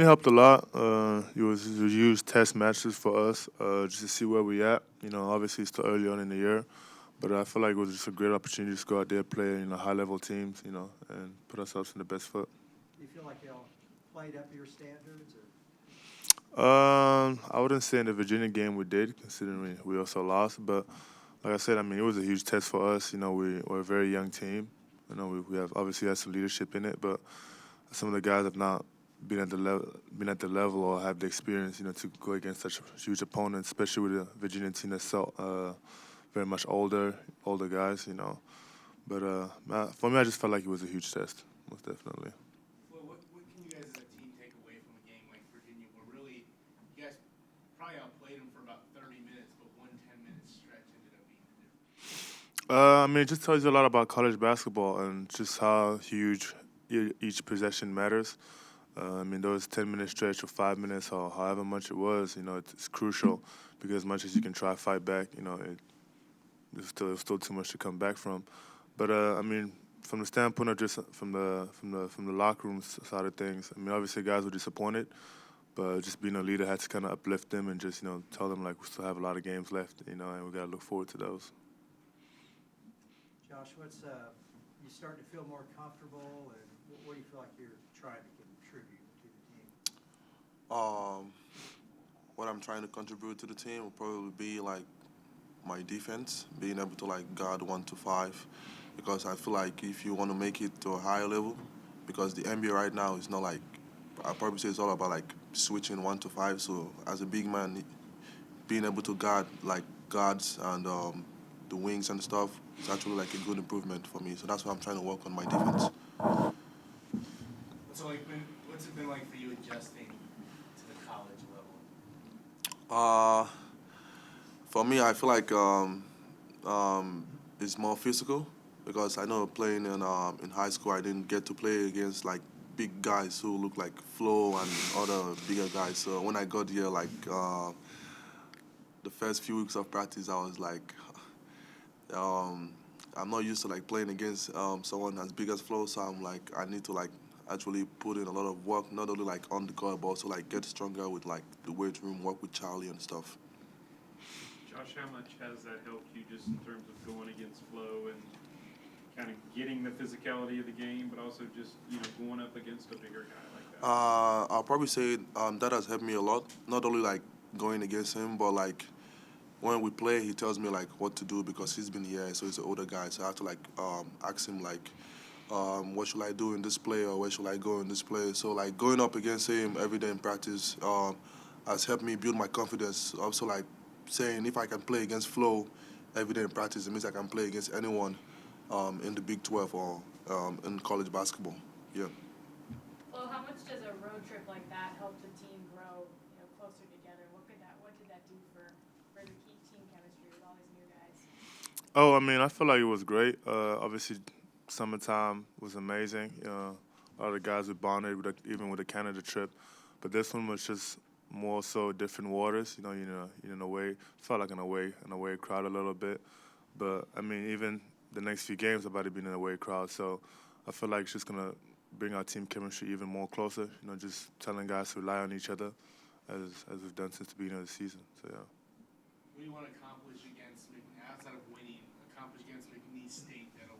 it helped a lot. It was huge test matches for us, just to see where we at. Obviously it's still early on in the year, but I feel like it was just a great opportunity to go out there, play, high-level teams, and put ourselves in the best foot. Do you feel like y'all played up to your standards? I wouldn't say in the Virginia game we did, considering we also lost. But like I said, it was a huge test for us. We're a very young team. We have obviously had some leadership in it, but some of the guys have not been at the level or have the experience, to go against such huge opponents, especially with the Virginia team that's so very much older guys. But for me, I just felt like it was a huge test, most definitely. What can you guys as a team take away from a game like Virginia, where really you guys probably outplayed them for about 30 minutes, but one 10-minute stretch ended up being the difference? It just tells you a lot about college basketball and just how huge each possession matters. Those 10-minute stretch or 5 minutes or however much it was, it's crucial because as much as you can try to fight back, there's still too much to come back from. But from the standpoint of just from the locker room side of things, obviously guys were disappointed, but just being a leader had to kind of uplift them and just tell them like we still have a lot of games left, and we got to look forward to those. Josh, you starting to feel more comfortable, and what do you feel like you're trying to contribute to the team? What I'm trying to contribute to the team will probably be like my defense, being able to like guard 1 to 5, because I feel like if you want to make it to a higher level, because the NBA right now is not like, I probably say it's all about like switching 1 to 5. So as a big man, being able to guard like guards and the wings and stuff is actually like a good improvement for me. So that's why I'm trying to work on my defense. What's it been like for you adjusting to the college level? For me, I feel like it's more physical, because I know playing in high school, I didn't get to play against like big guys who look like Flo and other bigger guys. So when I got here, like the first few weeks of practice, I was like, I'm not used to like playing against someone as big as Flo. So I'm like, I need to like actually put in a lot of work, not only like on the court, but also like get stronger with like the weight room, work with Charlie and stuff. Josh, how much has that helped you just in terms of going against Flo and kind of getting the physicality of the game, but also just going up against a bigger guy like that? I'll probably say that has helped me a lot. Not only like going against him, but like when we play, he tells me like what to do because he's been here, so he's an older guy. So I have to like ask him like, what should I do in this play or where should I go in this play? So like going up against him every day in practice has helped me build my confidence. Also like saying if I can play against Flo every day in practice, it means I can play against anyone in the Big 12 or in college basketball. Yeah. Well, how much does a road trip like that help the team grow, closer together? What did that do for the key team chemistry with all these new guys? I feel like it was great. Obviously, summertime was amazing. A lot of the guys we bonded with, even with the Canada trip, but this one was just more so different waters. In a way, felt like an away crowd a little bit. But even the next few games about it being an away crowd, so I feel like it's just gonna bring our team chemistry even more closer. Just telling guys to rely on each other, as we've done since the beginning of the season. So yeah. What do you want to accomplish outside of winning, against McNeese State that'll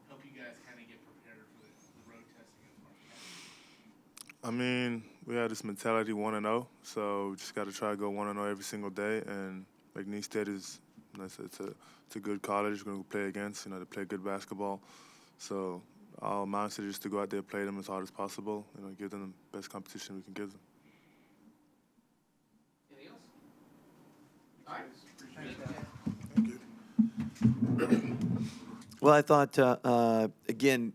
help you guys kind of get prepared for the road testing of Marquette? We have this mentality 1-0, so we just got to try to go 1-0 every single day. And McNeese State it's a good college. We're going to play against. They play good basketball. So our mindset is just to go out there, play them as hard as possible. Give them the best competition we can give them. Anything else? All right. Thank you. Well, I thought, again,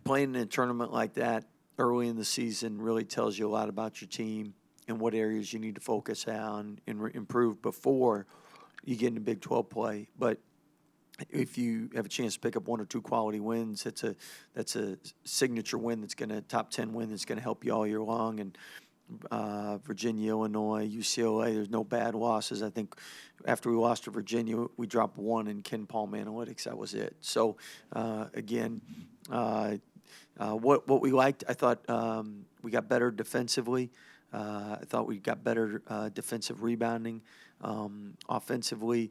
playing in a tournament like that early in the season really tells you a lot about your team and what areas you need to focus on and improve before you get into Big 12 play. But if you have a chance to pick up 1 or 2 quality wins, that's a signature win top 10 win that's going to help you all year long. And Virginia, Illinois, UCLA, there's no bad losses. I think after we lost to Virginia, we dropped 1 in Ken Palm Analytics. That was it. So, again, what we liked, I thought we got better defensively. I thought we got better defensive rebounding. Offensively,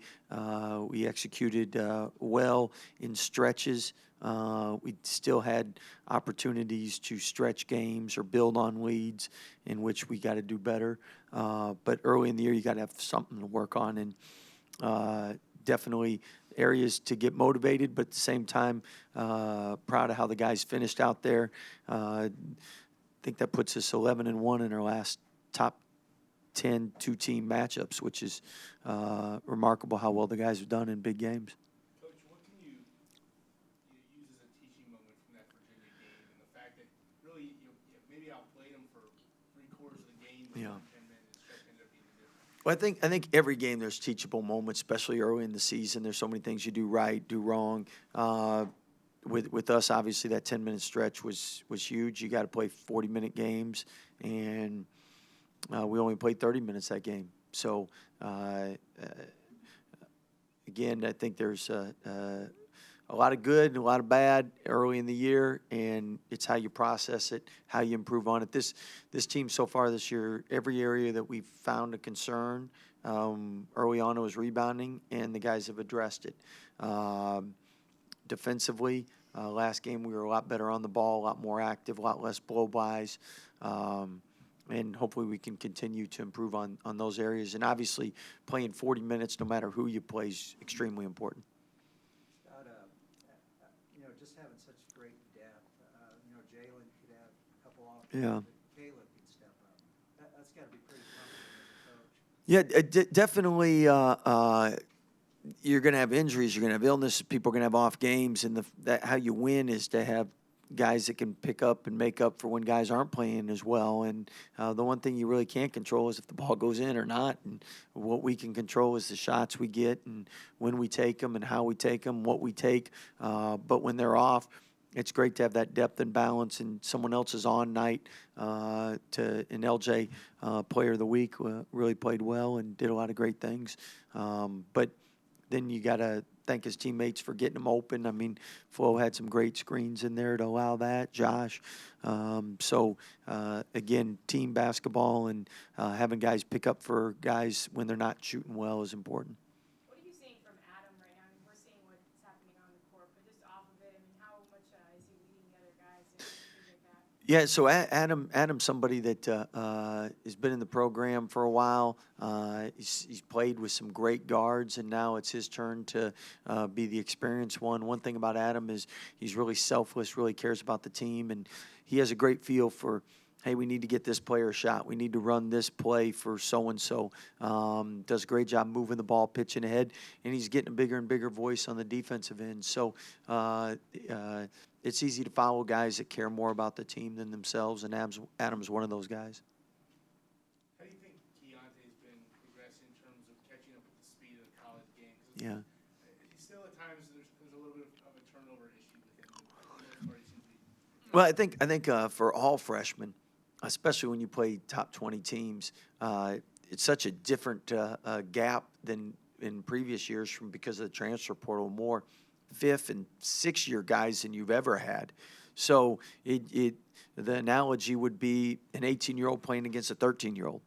we executed well in stretches. We still had opportunities to stretch games or build on leads in which we got to do better. But early in the year, you got to have something to work on, and definitely areas to get motivated, but at the same time, proud of how the guys finished out there. I think that puts us 11-1 in our last top 10 two-team matchups, which is remarkable how well the guys have done in big games. Coach, what can you use as a teaching moment from that Virginia game and the fact that really you maybe outplayed them for 3/4 of the game, but Yeah. 10 minutes stretch ended up being the difference? Well, I think every game there's teachable moments, especially early in the season. There's so many things you do right, do wrong. With us, obviously, that 10-minute stretch was huge. You got to play 40-minute games, and we only played 30 minutes that game. So, again, I think there's a lot of good and a lot of bad early in the year, and it's how you process it, how you improve on it. This team so far this year, every area that we've found a concern early on, it was rebounding, and the guys have addressed it. Defensively, last game we were a lot better on the ball, a lot more active, a lot less blow-bys. And hopefully we can continue to improve on those areas. And obviously, playing 40 minutes, no matter who you play, is extremely important. Scott, just having such great depth. Jalen could have a couple off. Yeah. Caleb could step up. That's got to be pretty comforting as a coach. Yeah, definitely. You're going to have injuries. You're going to have illness. People are going to have off games. And how you win is to have guys that can pick up and make up for when guys aren't playing as well. And the one thing you really can't control is if the ball goes in or not. And what we can control is the shots we get and when we take them and how we take them, what we take. But when they're off, it's great to have that depth and balance, and someone else's on night. And LJ, Player of the Week, really played well and did a lot of great things. But then you got to thank his teammates for getting him open. I mean, Flo had some great screens in there to allow that, Josh. Again, team basketball and having guys pick up for guys when they're not shooting well is important. What are you seeing from Adam right now? I mean, we're seeing what's happening on the court, but just off of it, I mean, how much is he leading the other guys and things like that? Yeah, so Adam's somebody that has been in the program for a while. He's played with some great guards, and now it's his turn to be the experienced one. One thing about Adam is he's really selfless, really cares about the team, and he has a great feel for, hey, we need to get this player a shot. We need to run this play for so-and-so. Does a great job moving the ball, pitching ahead, and he's getting a bigger and bigger voice on the defensive end. So it's easy to follow guys that care more about the team than themselves, and Adam's one of those guys. How do you think Keontae's been progressing in terms of catching up with the speed of the college game? 'Cause Yeah. Still at times there's a little bit of a turnover issue with him. For the most part, he seems to be. Well, I think for all freshmen, especially when you play top 20 teams, it's such a different gap than in previous years because of the transfer portal. More 5th and 6th year guys than you've ever had. So the analogy would be an 18-year-old playing against a 13-year-old.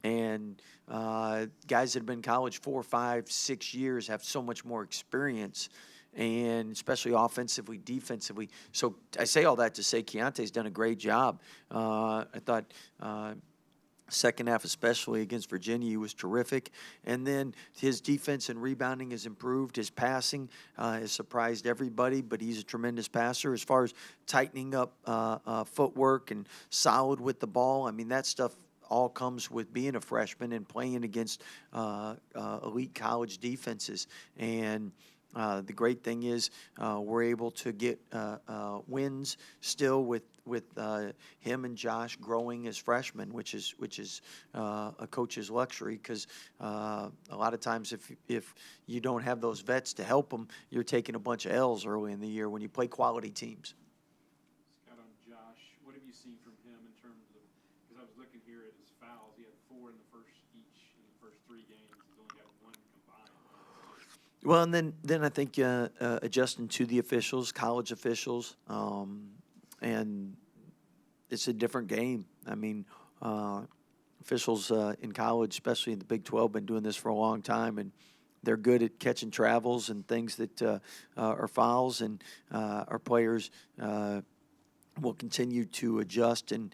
And guys that have been in college 4, 5, 6 years have so much more experience, and especially offensively, defensively. So I say all that to say Keontae's done a great job. I thought second half, especially against Virginia, he was terrific. And then his defense and rebounding has improved. His passing has surprised everybody, but he's a tremendous passer. As far as tightening up footwork and solid with the ball, I mean, that stuff all comes with being a freshman and playing against elite college defenses. And the great thing is we're able to get wins still with him and Josh growing as freshmen, which is a coach's luxury, because a lot of times if you don't have those vets to help them, you're taking a bunch of L's early in the year when you play quality teams. Scott, on Josh, what have you seen from him in terms of, because I was looking here at his fouls, he had 4 in the first 3 games. He's only got 1 combined. Well, and then I think adjusting to the officials, college officials, and it's a different game. I mean, officials in college, especially in the Big 12, been doing this for a long time, and they're good at catching travels and things that are fouls, and our players will continue to adjust and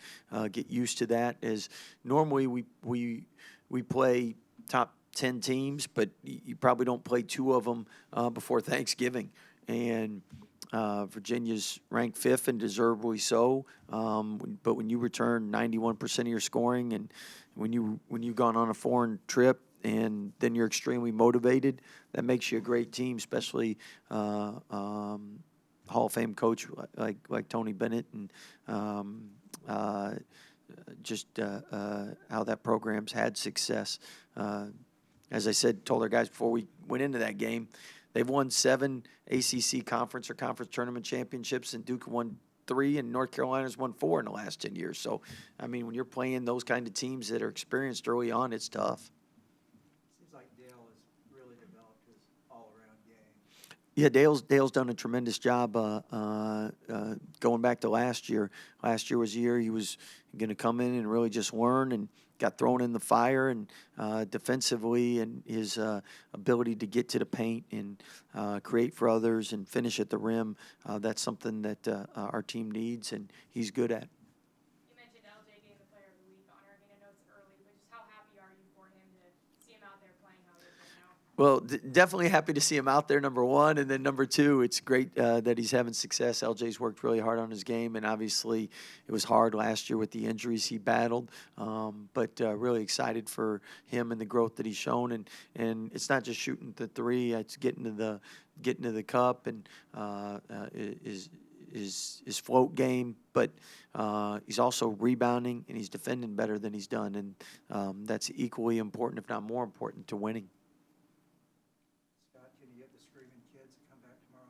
get used to that. As normally we play top 10 teams, but you probably don't play 2 of them before Thanksgiving, and Virginia's ranked 5th and deservedly so. But when you return 91% of your scoring, and when you've gone on a foreign trip, and then you're extremely motivated, that makes you a great team, especially Hall of Fame coach like Tony Bennett, and just how that program's had success. As I said, told our guys before we went into that game, they've won 7 ACC conference or conference tournament championships, and Duke won 3, and North Carolina's won 4 in the last 10 years. So, I mean, when you're playing those kind of teams that are experienced early on, it's tough. Seems like Dale has really developed his all-around game. Yeah, Dale's done a tremendous job going back to last year. Last year was the year he was going to come in and really just learn, and got thrown in the fire, and defensively, and his ability to get to the paint and create for others and finish at the rim. That's something that our team needs, and he's good at. You mentioned LJ getting the Player of the Week honor. I mean, I know it's early, but just how happy are you for him to see him out there playing how he is right now? Well, definitely happy to see him out there, number one. And then number two, it's great that he's having success. LJ's worked really hard on his game, and obviously it was hard last year with the injuries he battled. But really excited for him and the growth that he's shown. And it's not just shooting the 3; it's getting to the cup, and his float game. But he's also rebounding, and he's defending better than he's done. And that's equally important, if not more important, to winning. Can you get the screaming kids to come back tomorrow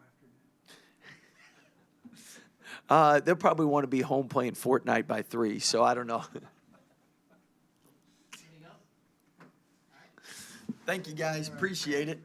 afternoon? They'll probably want to be home playing Fortnite by 3, so I don't know. Thank you, guys. Appreciate it.